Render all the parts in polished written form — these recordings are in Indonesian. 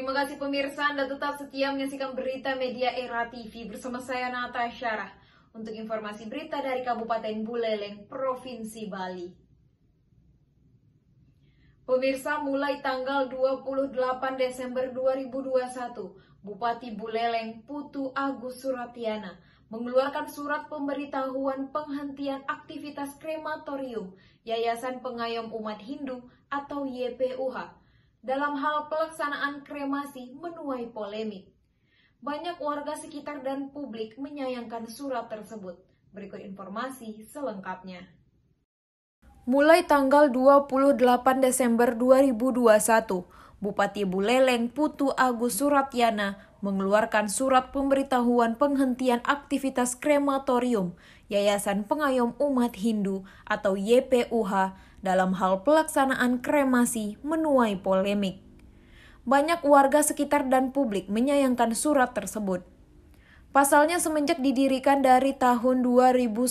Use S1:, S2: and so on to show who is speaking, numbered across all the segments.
S1: Terima kasih pemirsa, Anda tetap setia menyaksikan berita media Era TV bersama saya Natasha. Untuk informasi berita dari Kabupaten Buleleng, Provinsi Bali. Pemirsa, mulai tanggal 28 Desember 2021, Bupati Buleleng Putu Agus Suratiana mengeluarkan surat pemberitahuan penghentian aktivitas krematorium Yayasan Pengayom Umat Hindu atau YPUH. Dalam hal pelaksanaan kremasi menuai polemik. Banyak warga sekitar dan publik menyayangkan surat tersebut. Berikut informasi selengkapnya. Mulai tanggal 28 Desember 2021, Bupati Buleleng Putu Agus Suratiana mengeluarkan surat pemberitahuan penghentian aktivitas krematorium Yayasan Pengayom Umat Hindu atau YPUH dalam hal pelaksanaan kremasi menuai polemik. Banyak warga sekitar dan publik menyayangkan surat tersebut. Pasalnya semenjak didirikan dari tahun 2010,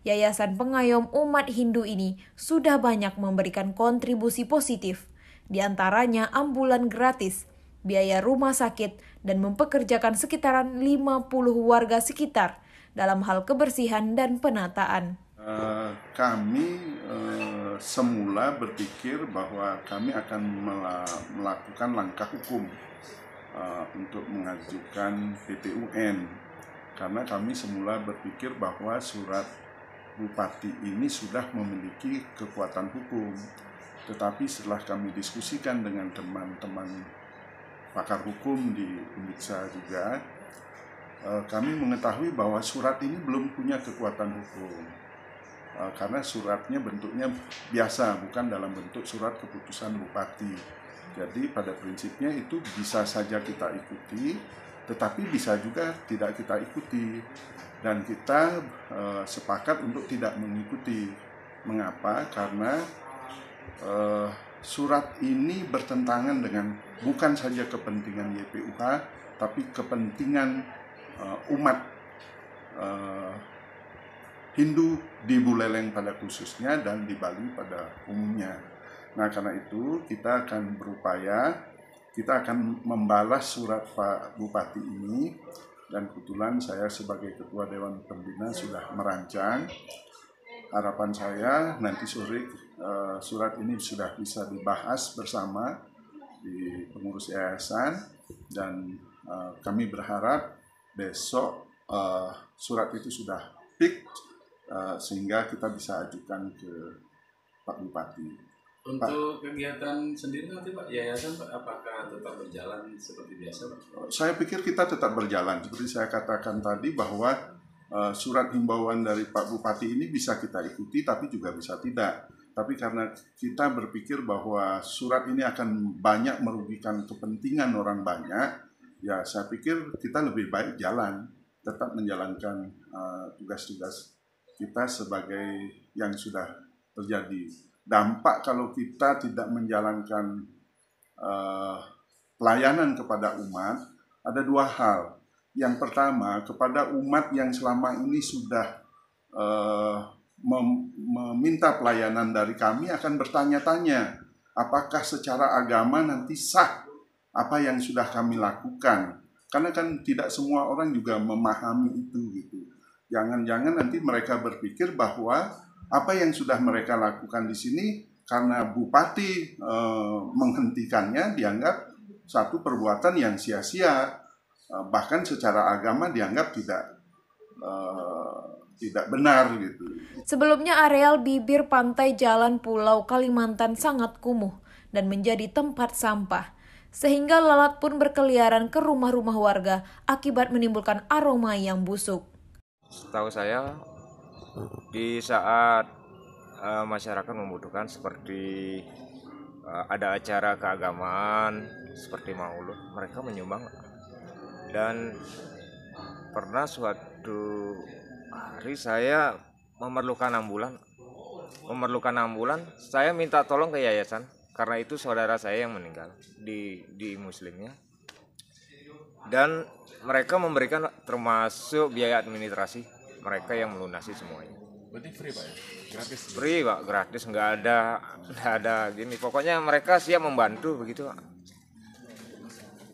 S1: Yayasan Pengayom Umat Hindu ini sudah banyak memberikan kontribusi positif, di antaranya ambulan gratis, biaya rumah sakit, dan mempekerjakan sekitaran 50 warga sekitar dalam hal kebersihan dan penataan.
S2: Kami semula berpikir bahwa kami akan melakukan langkah hukum untuk mengajukan PT-UN, karena kami semula berpikir bahwa surat bupati ini sudah memiliki kekuatan hukum. Tetapi setelah kami diskusikan dengan teman-teman pakar hukum di Undiksa juga, kami mengetahui bahwa surat ini belum punya kekuatan hukum. Karena suratnya bentuknya biasa, bukan dalam bentuk surat keputusan bupati. Jadi pada prinsipnya itu bisa saja kita ikuti, tetapi bisa juga tidak kita ikuti. Dan kita sepakat untuk tidak mengikuti. Mengapa? Karena surat ini bertentangan dengan bukan saja kepentingan YPUH, tapi kepentingan umat Hindu di Buleleng pada khususnya dan di Bali pada umumnya. Nah, karena itu kita akan berupaya, kita akan membalas surat Pak Bupati ini, dan kebetulan saya sebagai Ketua Dewan Pembina sudah merancang. Harapan saya nanti sore surat ini sudah bisa dibahas bersama di pengurus yayasan, dan kami berharap besok surat itu sudah fix, sehingga kita bisa ajukan ke Pak Bupati.
S3: Untuk kegiatan sendiri nanti Pak, yayasan Pak, apakah tetap berjalan seperti biasa Pak?
S2: Saya pikir kita tetap berjalan. Seperti saya katakan tadi bahwa surat himbauan dari Pak Bupati ini bisa kita ikuti, tapi juga bisa tidak. Tapi karena kita berpikir bahwa surat ini akan banyak merugikan kepentingan orang banyak, ya saya pikir kita lebih baik jalan, tetap menjalankan tugas-tugas kita sebagai yang sudah terjadi. Dampak kalau kita tidak menjalankan pelayanan kepada umat, ada dua hal. Yang pertama, kepada umat yang selama ini sudah meminta pelayanan dari kami akan bertanya-tanya, apakah secara agama nanti sah apa yang sudah kami lakukan. Karena kan tidak semua orang juga memahami itu gitu. Jangan-jangan nanti mereka berpikir bahwa apa yang sudah mereka lakukan di sini karena bupati menghentikannya dianggap satu perbuatan yang sia-sia, bahkan secara agama dianggap tidak benar gitu.
S1: Sebelumnya areal bibir pantai Jalan Pulau Kalimantan sangat kumuh dan menjadi tempat sampah, sehingga lalat pun berkeliaran ke rumah-rumah warga akibat menimbulkan aroma yang busuk.
S4: Setahu saya, di saat masyarakat membutuhkan seperti ada acara keagamaan seperti maulud, mereka menyumbang. Dan pernah suatu hari saya memerlukan ambulan, saya minta tolong ke yayasan karena itu saudara saya yang meninggal di muslimnya. Dan mereka memberikan termasuk biaya administrasi, mereka yang melunasi semuanya.
S3: Berarti free Pak ya? Gratis?
S4: Free Pak, gratis, nggak ada gini. Pokoknya mereka siap membantu begitu Pak.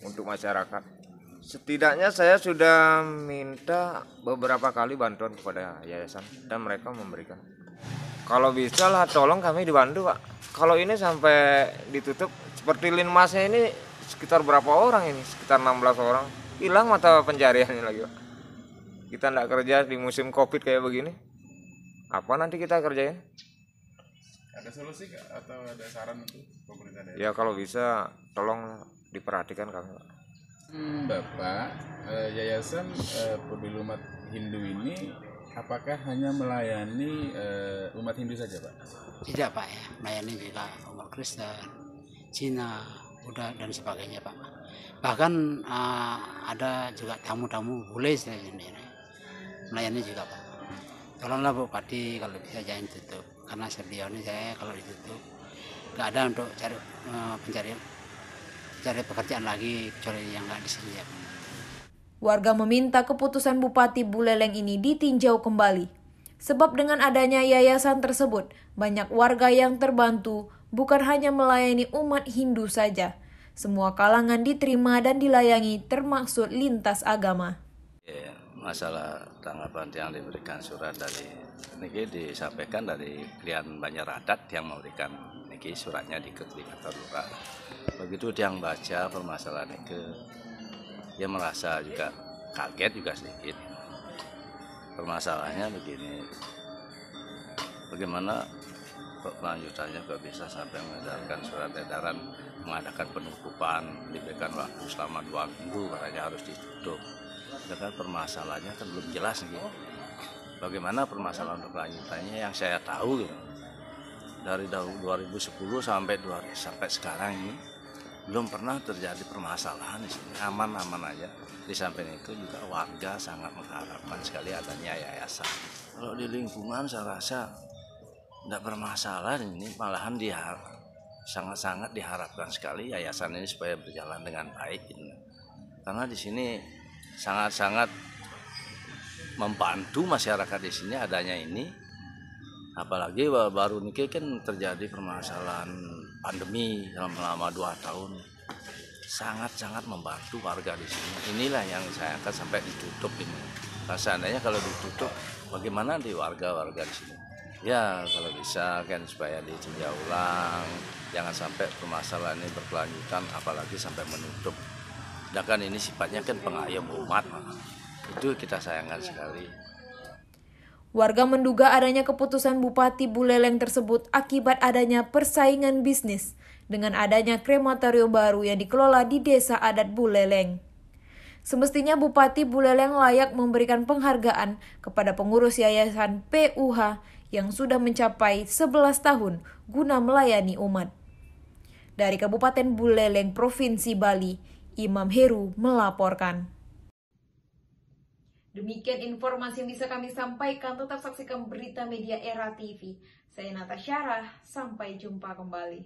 S4: untuk masyarakat. Setidaknya saya sudah minta beberapa kali bantuan kepada yayasan dan mereka memberikan. Kalau bisa lah tolong kami dibantu Pak. Kalau ini sampai ditutup seperti Linmasnya ini sekitar berapa orang ini? Sekitar 16 orang. Hilang mata pencariannya lagi Pak. Kita tidak kerja di musim Covid kayak begini. Apa nanti kita kerjain?
S3: Ada solusi nggak atau ada saran untuk pemerintah daerah?
S4: Ya kalau bisa tolong diperhatikan kami Pak.
S3: Bapak, Yayasan Peduli Umat Hindu ini apakah hanya melayani umat Hindu saja Pak?
S5: Tidak Pak ya, melayani juga umat Kristen, Cina, Buddha dan sebagainya Pak. Bahkan ada juga tamu-tamu bule sendiri melayani juga Pak. Tolonglah Bupati kalau bisa jangan tutup, karena sejauh ini saya kalau ditutup nggak ada untuk cari pekerjaan lagi kecuali yang nggak disediakan.
S1: Warga meminta keputusan Bupati Buleleng ini ditinjau kembali. Sebab dengan adanya yayasan tersebut, banyak warga yang terbantu, bukan hanya melayani umat Hindu saja. Semua kalangan diterima dan dilayani termasuk lintas agama.
S6: Ya, masalah tanggapan yang diberikan surat dari niki disampaikan dari Krian Banjaradat yang memberikan niki suratnya di Koordinator Lurah. Begitu dia baca permasalahan itu, dia merasa juga kaget juga sedikit. Permasalahannya begini, bagaimana kelanjutannya kok bisa sampai mengedarkan surat edaran mengadakan penutupan, diberikan waktu selama 2 minggu katanya harus ditutup. Dengan permasalahannya kan belum jelas nih. Bagaimana permasalahan untuk kelanjutannya yang saya tahu gitu. Dari 2010 sampai sekarang ini belum pernah terjadi permasalahan di sini, aman-aman aja. Di samping itu juga warga sangat mengharapkan sekali adanya yayasan. Kalau di lingkungan saya rasa tidak bermasalah ini, malahan sangat-sangat diharapkan sekali yayasan ini supaya berjalan dengan baik. Gitu. Karena di sini sangat-sangat membantu masyarakat di sini adanya ini. Apalagi baru ini kan terjadi permasalahan pandemi selama 2 tahun, sangat-sangat membantu warga di sini. Inilah yang saya akan sampai ditutup ini. Nah, seandainya kalau ditutup, bagaimana di warga-warga di sini? Ya kalau bisa kan supaya ditinjau ulang, jangan sampai permasalahan ini berkelanjutan, apalagi sampai menutup. Sedangkan ini sifatnya kan pengayom umat, itu kita sayangkan sekali.
S1: Warga menduga adanya keputusan Bupati Buleleng tersebut akibat adanya persaingan bisnis dengan adanya krematorium baru yang dikelola di Desa Adat Buleleng. Semestinya Bupati Buleleng layak memberikan penghargaan kepada pengurus Yayasan PUH yang sudah mencapai 11 tahun guna melayani umat. Dari Kabupaten Buleleng, Provinsi Bali, Imam Heru melaporkan. Demikian informasi yang bisa kami sampaikan. Tetap saksikan berita media Era TV. Saya Natasha Syarah. Sampai jumpa kembali.